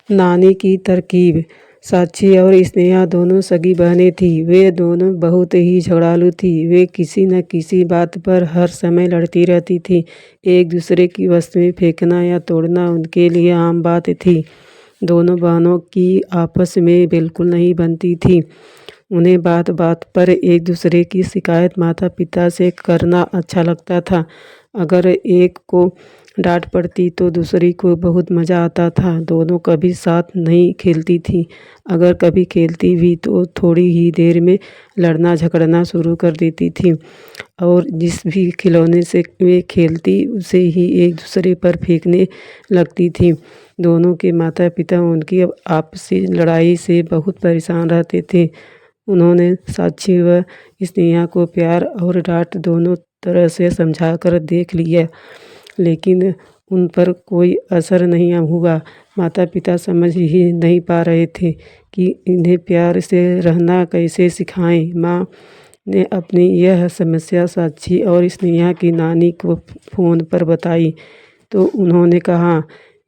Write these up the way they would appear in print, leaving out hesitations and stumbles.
नानी की तरकीब। साक्षी और स्नेहा दोनों सगी बहनें थीं। वे दोनों बहुत ही झगड़ालू थीं। वे किसी न किसी बात पर हर समय लड़ती रहती थीं। एक दूसरे की वस्तुएं फेंकना या तोड़ना उनके लिए आम बात थी। दोनों बहनों की आपस में बिल्कुल नहीं बनती थी। उन्हें बात बात पर एक दूसरे की शिकायत माता पिता से करना अच्छा लगता था। अगर एक को डांट पड़ती तो दूसरी को बहुत मज़ा आता था। दोनों कभी साथ नहीं खेलती थीं। अगर कभी खेलती भी तो थोड़ी ही देर में लड़ना झगड़ना शुरू कर देती थीं और जिस भी खिलौने से वे खेलती उसे ही एक दूसरे पर फेंकने लगती थीं। दोनों के माता पिता उनकी आपसी लड़ाई से बहुत परेशान रहते थे। उन्होंने साक्षी व स्नेहा को प्यार और डांट दोनों तरह से समझा कर देख लिया, लेकिन उन पर कोई असर नहीं हुआ। माता पिता समझ ही नहीं पा रहे थे कि इन्हें प्यार से रहना कैसे सिखाएं। माँ ने अपनी यह समस्या साक्षी और स्नेहा की नानी को फ़ोन पर बताई तो उन्होंने कहा,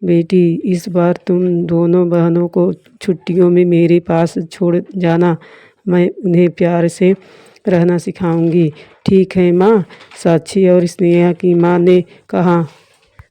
बेटी इस बार तुम दोनों बहनों को छुट्टियों में मेरे पास छोड़ जाना। मैं उन्हें प्यार से रहना सिखाऊंगी। ठीक है माँ, साक्षी और स्नेहा की माँ ने कहा।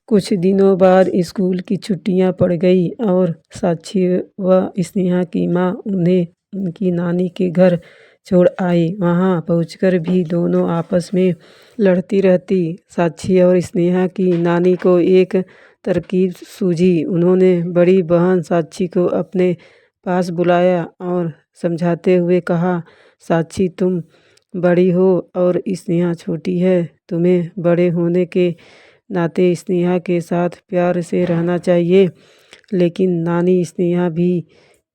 कुछ दिनों बाद स्कूल की छुट्टियां पड़ गई और साक्षी व स्नेहा की माँ उन्हें उनकी नानी के घर छोड़ आई। वहां पहुंचकर भी दोनों आपस में लड़ती रहती। साक्षी और स्नेहा की नानी को एक तरकीब सूझी। उन्होंने बड़ी बहन साक्षी को अपने पास बुलाया और समझाते हुए कहा, साक्षी तुम बड़ी हो और स्नेहा छोटी है। तुम्हें बड़े होने के नाते स्नेहा के साथ प्यार से रहना चाहिए, लेकिन नानी स्नेहा भी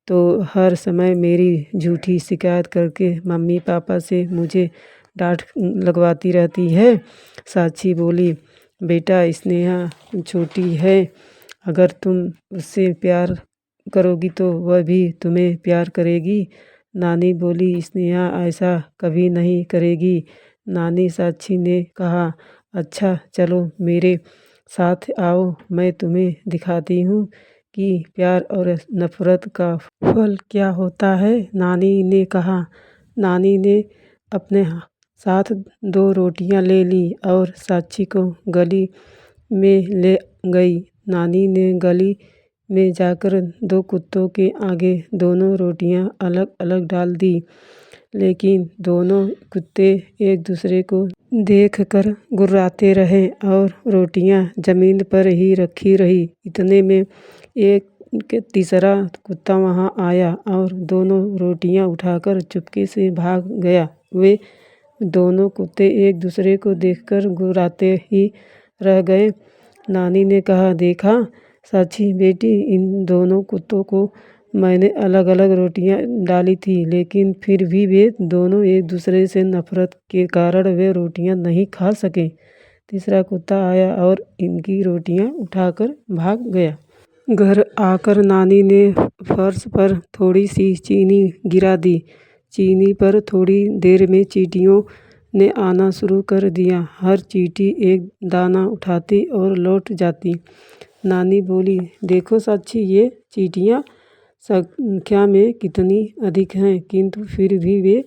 तो हर समय मेरी झूठी शिकायत करके मम्मी पापा से मुझे डांट लगवाती रहती है। साक्षी बोली, बेटा स्नेहा छोटी है, अगर तुम उससे प्यार करोगी तो वह भी तुम्हें प्यार करेगी। नानी बोली, स्नेहा ऐसा कभी नहीं करेगी। नानी साक्षी ने कहा, अच्छा चलो मेरे साथ आओ, मैं तुम्हें दिखाती हूँ कि प्यार और नफरत का फल क्या होता है। नानी ने कहा। नानी ने अपने साथ 2 रोटियां ले ली और साक्षी को गली में ले गई। नानी ने गली में जाकर 2 कुत्तों के आगे दोनों रोटियां अलग अलग डाल दी, लेकिन दोनों कुत्ते एक दूसरे को देखकर गुर्राते रहे और रोटियां जमीन पर ही रखी रही। इतने में एक तीसरा कुत्ता वहां आया और दोनों रोटियां उठाकर चुपके से भाग गया। वे दोनों कुत्ते एक दूसरे को देखकर गुर्राते ही रह गए। नानी ने कहा, देखा साक्षी बेटी, इन दोनों कुत्तों को मैंने अलग अलग रोटियां डाली थी, लेकिन फिर भी वे दोनों एक दूसरे से नफरत के कारण वे रोटियां नहीं खा सके। तीसरा कुत्ता आया और इनकी रोटियां उठाकर भाग गया। घर आकर नानी ने फर्श पर थोड़ी सी चीनी गिरा दी। चीनी पर थोड़ी देर में चींटियों ने आना शुरू कर दिया। हर चींटी एक दाना उठाती और लौट जाती। नानी बोली, देखो साक्षी, ये चींटियाँ संख्या में कितनी अधिक हैं, किंतु फिर भी वे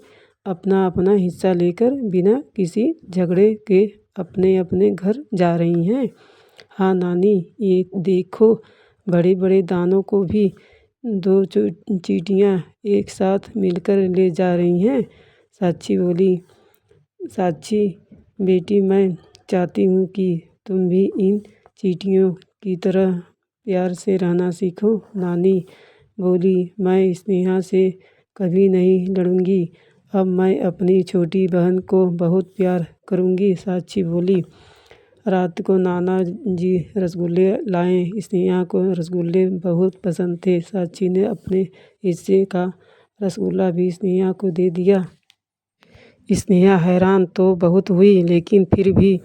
अपना अपना हिस्सा लेकर बिना किसी झगड़े के अपने अपने घर जा रही हैं। हाँ नानी, ये देखो, बड़े बड़े दानों को भी 2 चींटियाँ एक साथ मिलकर ले जा रही हैं। साक्षी बोली, साक्षी बेटी, मैं चाहती हूँ कि तुम भी इन चींटियों की तरह प्यार से रहना सीखो। नानी बोली, मैं स्नेहा से कभी नहीं लड़ूंगी। अब मैं अपनी छोटी बहन को बहुत प्यार करूंगी। साक्षी बोली। रात को नाना जी रसगुल्ले लाए। स्नेहा को रसगुल्ले बहुत पसंद थे। साक्षी ने अपने हिस्से का रसगुल्ला भी स्नेहा को दे दिया। स्नेहा हैरान तो बहुत हुई, लेकिन फिर भी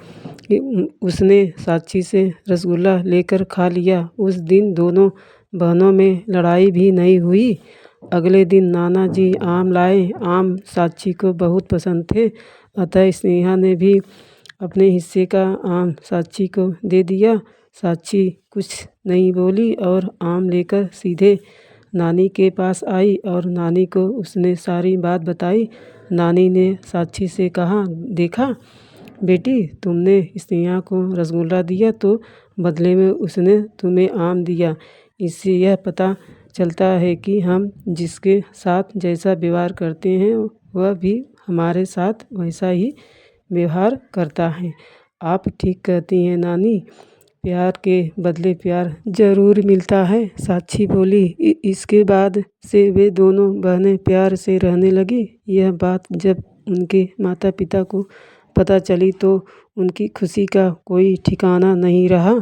उसने साक्षी से रसगुल्ला लेकर खा लिया। उस दिन दोनों बहनों में लड़ाई भी नहीं हुई। अगले दिन नाना जी आम लाए। आम साक्षी को बहुत पसंद थे, अतः स्नेहा ने भी अपने हिस्से का आम साक्षी को दे दिया। साक्षी कुछ नहीं बोली और आम लेकर सीधे नानी के पास आई और नानी को उसने सारी बात बताई। नानी ने साक्षी से कहा, देखा बेटी, तुमने स्नेहा को रसगुल्ला दिया तो बदले में उसने तुम्हें आम दिया। इससे यह पता चलता है कि हम जिसके साथ जैसा व्यवहार करते हैं वह भी हमारे साथ वैसा ही व्यवहार करता है। आप ठीक कहती हैं नानी, प्यार के बदले प्यार जरूर मिलता है, साक्षी बोली। इसके बाद से वे दोनों बहनें प्यार से रहने लगी। यह बात जब उनके माता पिता को पता चली तो उनकी खुशी का कोई ठिकाना नहीं रहा।